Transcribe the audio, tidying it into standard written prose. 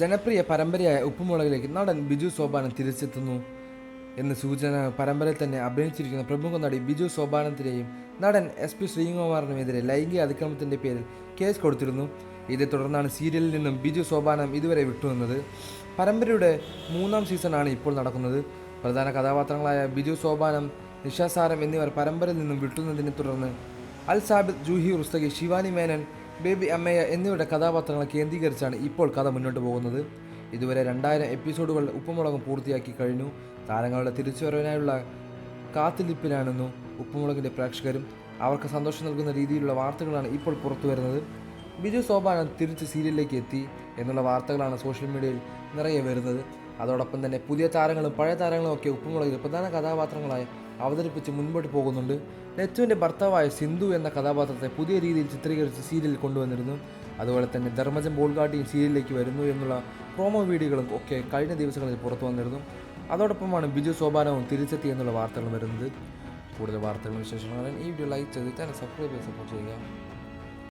ജനപ്രിയ പരമ്പരയായ ഉപ്പുമുളകിലേക്ക് നടൻ ബിജു സോപാനം തിരിച്ചെത്തുന്നു എന്ന സൂചന പരമ്പരയിൽ തന്നെ അഭിനയിച്ചിരിക്കുന്ന പ്രമുഖ നടി ബിജു സോപാനത്തിനെയും നടൻ SP ശ്രീകുമാറിനുമെതിരെ ലൈംഗിക അതിക്രമത്തിൻ്റെ പേരിൽ കേസ് കൊടുത്തിരുന്നു. ഇതേ തുടർന്നാണ് സീരിയലിൽ നിന്നും ബിജു സോപാനം ഇതുവരെ വിട്ടുനിന്നത്. പരമ്പരയുടെ 3ാം സീസണാണ് ഇപ്പോൾ നടക്കുന്നത്. പ്രധാന കഥാപാത്രങ്ങളായ ബിജു സോപാനം, നിഷാസാരം എന്നിവർ പരമ്പരയിൽ നിന്നും വിട്ടുന്നതിനെ തുടർന്ന് അൽ സാബിദ്, ജൂഹി റുസ്തഗി, ശിവാനി മേനൻ, ബേബി അമ്മയ്യ എന്നിവരുടെ കഥാപാത്രങ്ങളെ കേന്ദ്രീകരിച്ചാണ് ഇപ്പോൾ കഥ മുന്നോട്ട് പോകുന്നത്. ഇതുവരെ 2000 എപ്പിസോഡുകൾ ഉപ്പുമുളകും പൂർത്തിയാക്കി കഴിഞ്ഞു. താരങ്ങളുടെ തിരിച്ചുവരവിനായുള്ള കാത്തിരിപ്പിലാണെന്നു ഉപ്പുമുളകിൻ്റെ പ്രേക്ഷകരും. അവർക്ക് സന്തോഷം നൽകുന്ന രീതിയിലുള്ള വാർത്തകളാണ് ഇപ്പോൾ പുറത്തു വരുന്നത്. ബിജു സോപാനം തിരിച്ച് സീരിയലിലേക്ക് എത്തി എന്നുള്ള വാർത്തകളാണ് സോഷ്യൽ മീഡിയയിൽ നിറയെ വരുന്നത്. അതോടൊപ്പം തന്നെ പുതിയ താരങ്ങളും പഴയ താരങ്ങളും ഒക്കെ ഉപ്പുമുളകിൽ പ്രധാന കഥാപാത്രങ്ങളായി അവതരിപ്പിച്ച് മുൻപോട്ട് പോകുന്നുണ്ട്. നെറ്റുവിൻ്റെ ഭർത്താവായ സിന്ധു എന്ന കഥാപാത്രത്തെ പുതിയ രീതിയിൽ ചിത്രീകരിച്ച് സീരിയലിൽ കൊണ്ടുവന്നിരുന്നു. അതുപോലെ തന്നെ ധർമ്മജൻ ബോൾഗാട്ടിയും സീരിയലിലേക്ക് വരുന്നു എന്നുള്ള പ്രോമോ വീഡിയോകളും ഒക്കെ കഴിഞ്ഞ ദിവസങ്ങളിൽ പുറത്തു വന്നിരുന്നു. അതോടൊപ്പമാണ് ബിജു സോപാനവും തിരിച്ചെത്തി എന്നുള്ള വാർത്തകൾ വരുന്നത്. കൂടുതൽ വാർത്തകളും വിശേഷങ്ങളും ഈ വീഡിയോ ലൈക്ക് ചെയ്ത് ചാനൽ സബ്സ്ക്രൈബ് ചെയ്ത് സപ്പോർട്ട് ചെയ്യുക.